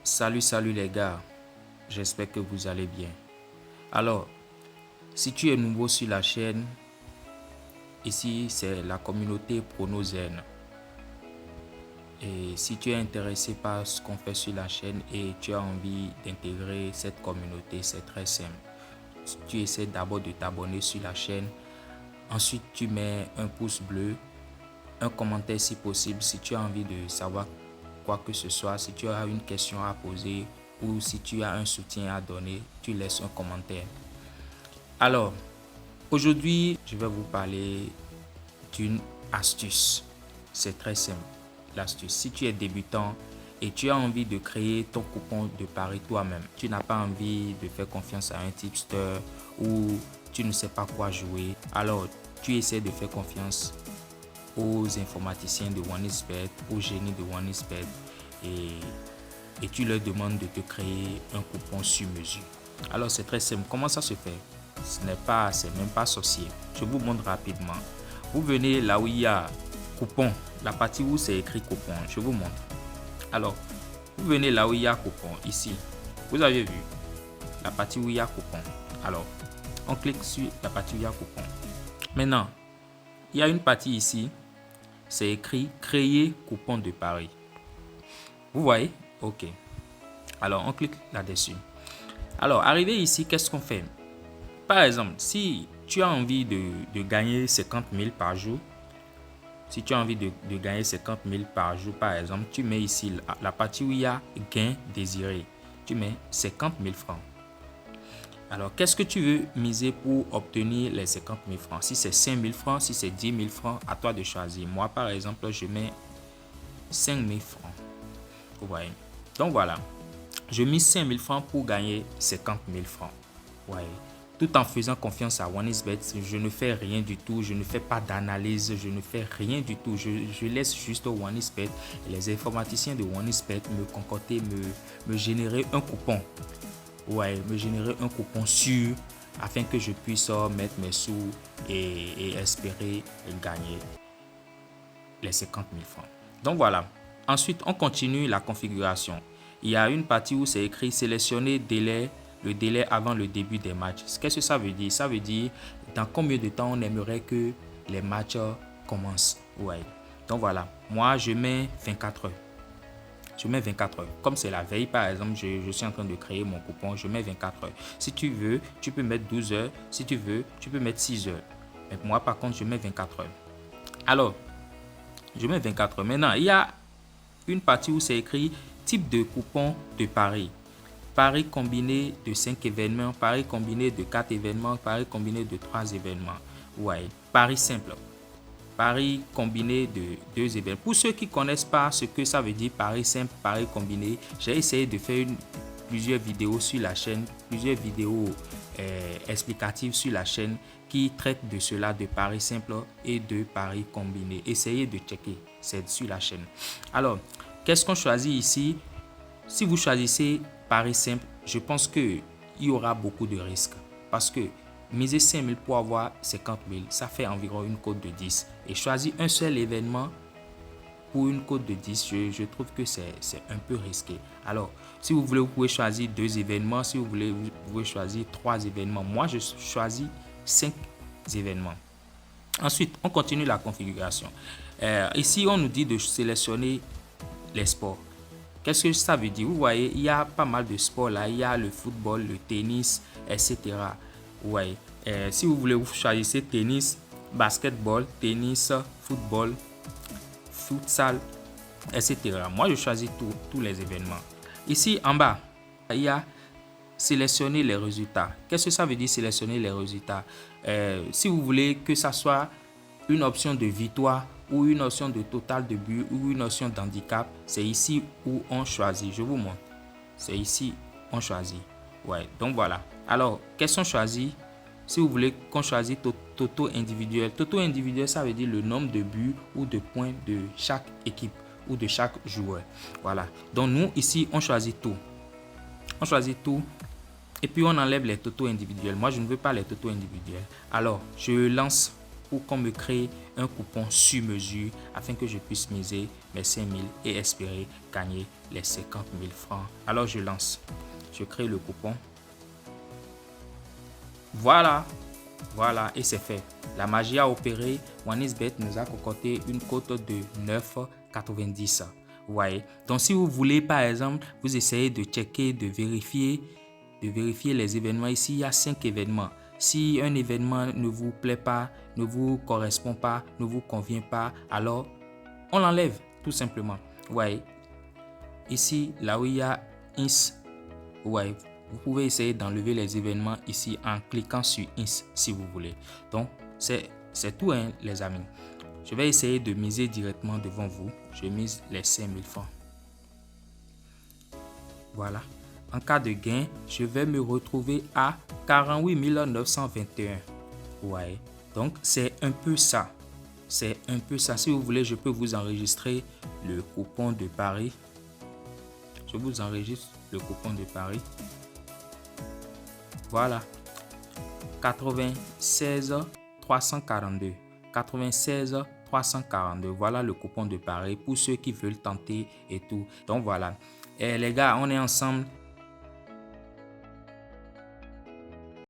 Salut les gars, j'espère que vous allez bien. Alors, si tu es nouveau sur la chaîne, ici c'est la communauté Pronozen. Et si tu es intéressé par ce qu'on fait sur la chaîne et tu as envie d'intégrer cette communauté, c'est très simple. Tu essaies d'abord de t'abonner sur la chaîne. Ensuite, tu mets un pouce bleu, un commentaire si possible, si tu as envie de savoir quoi que ce soit, si tu as une question à poser ou si tu as un soutien à donner, tu laisses un commentaire. Alors, aujourd'hui, je vais vous parler d'une astuce. C'est très simple, l'astuce. Si tu es débutant et tu as envie de créer ton coupon de pari toi-même, tu n'as pas envie de faire confiance à un tipster ou tu ne sais pas quoi jouer, alors tu essaies de faire confiance aux informaticiens de OneXBet, aux génies de OneXBet et tu leur demandes de te créer un coupon sur mesure. Alors c'est très simple. Comment ça se fait? C'est même pas sorcier. Je vous montre rapidement. Vous venez là où il y a coupon, la partie où c'est écrit coupon. Je vous montre. Alors, vous venez là où il y a coupon, ici. Vous avez vu la partie où il y a coupon. Alors, on clique sur la partie où il y a coupon. Maintenant, il y a une partie ici. C'est écrit créer coupon de pari. Vous voyez? Ok. Alors, on clique là-dessus. Alors, arrivé ici, qu'est-ce qu'on fait? Par exemple, si tu as envie de gagner 50 000 par jour, si tu as envie de gagner 50 000 par jour, par exemple, tu mets ici la partie où il y a gain désiré. Tu mets 50 000 francs. Alors, qu'est-ce que tu veux miser pour obtenir les 50 000 francs? Si c'est 5 000 francs, si c'est 10 000 francs, à toi de choisir. Moi, par exemple, je mets 5 000 francs. Vous voyez? Donc, voilà. Je mise 5 000 francs pour gagner 50 000 francs. Vous voyez? Tout en faisant confiance à OneXBet, je ne fais rien du tout, je ne fais pas d'analyse, je ne fais rien du tout. Je laisse juste OneXBet et les informaticiens de OneXBet me concocter, me générer un coupon. Ouais, me générer un coupon sûr afin que je puisse mettre mes sous et espérer gagner les 50 000 francs. Donc voilà. Ensuite, on continue la configuration. Il y a une partie où c'est écrit sélectionner le délai avant le début des matchs. Qu'est-ce que ça veut dire? Ça veut dire dans combien de temps on aimerait que les matchs commencent. Ouais. Donc voilà. Moi, je mets 24 heures. Je mets 24 heures. Comme c'est la veille, par exemple, je suis en train de créer mon coupon, je mets 24 heures. Si tu veux, tu peux mettre 12 heures. Si tu veux, tu peux mettre 6 heures. Mais moi, par contre, je mets 24 heures. Alors, je mets 24 heures. Maintenant, il y a une partie où c'est écrit type de coupon de pari. Pari combiné de 5 événements, pari combiné de 4 événements, pari combiné de 3 événements. Ouais, pari simple. Pari combiné de 2 événements. Pour ceux qui ne connaissent pas ce que ça veut dire pari simple, pari combiné, j'ai essayé de faire plusieurs vidéos sur la chaîne, plusieurs vidéos explicatives sur la chaîne qui traitent de cela, de pari simple et de pari combiné. Essayez de checker, c'est sur la chaîne. Alors, qu'est-ce qu'on choisit ici? Si vous choisissez pari simple, je pense qu'il y aura beaucoup de risques parce que miser 5 000 pour avoir 50 000, ça fait environ une cote de 10. Et choisir un seul événement pour une cote de 10, je trouve que c'est un peu risqué. Alors, si vous voulez, vous pouvez choisir 2 événements. Si vous voulez, vous pouvez choisir 3 événements. Moi, je choisis 5 événements. Ensuite, on continue la configuration. Ici, on nous dit de sélectionner les sports. Qu'est-ce que ça veut dire? Vous voyez, il y a pas mal de sports là. Il y a le football, le tennis, etc. Ouais. Si vous voulez, vous choisissez tennis, basketball, tennis, football, futsal, etc. Moi, je choisis tous les événements. Ici, en bas, il y a sélectionner les résultats. Qu'est-ce que ça veut dire sélectionner les résultats? Si vous voulez que ça soit une option de victoire ou une option de total de but ou une option d'handicap, c'est ici où on choisit. Je vous montre. C'est ici où on choisit. Ouais, donc voilà. Alors, qu'est-ce qu'on choisit? Si vous voulez qu'on choisisse Toto individuel. Toto individuel, ça veut dire le nombre de buts ou de points de chaque équipe ou de chaque joueur. Voilà. Donc nous, ici, on choisit tout. On choisit tout. Et puis, on enlève les Toto individuels. Moi, je ne veux pas les Toto individuels. Alors, je lance pour qu'on me crée un coupon sur mesure afin que je puisse miser mes 5 000 et espérer gagner les 50 000 francs. Alors je lance. Je crée le coupon. Voilà, et c'est fait. La magie a opéré. OneXBet nous a concocté une cote de 9,90. Vous voyez. Donc si vous voulez par exemple, vous essayez de checker, de vérifier les événements. Ici, il y a 5 événements. Si un événement ne vous plaît pas, ne vous correspond pas, ne vous convient pas, alors on l'enlève tout simplement. Vous voyez. Ici, là où il y a INS, vous voyez. Vous pouvez essayer d'enlever les événements ici en cliquant sur INS si vous voulez. Donc, c'est tout, hein, les amis. Je vais essayer de miser directement devant vous. Je mise les 5 000 francs. Voilà. En cas de gain, je vais me retrouver à 48 921. Vous voyez. Donc, c'est un peu ça. C'est un peu ça. Si vous voulez, je peux vous enregistrer le coupon de Paris. Je vous enregistre le coupon de Paris. Voilà, 96 342. 96 342. Voilà le coupon de Paris pour ceux qui veulent tenter et tout. Donc voilà. Et les gars, on est ensemble.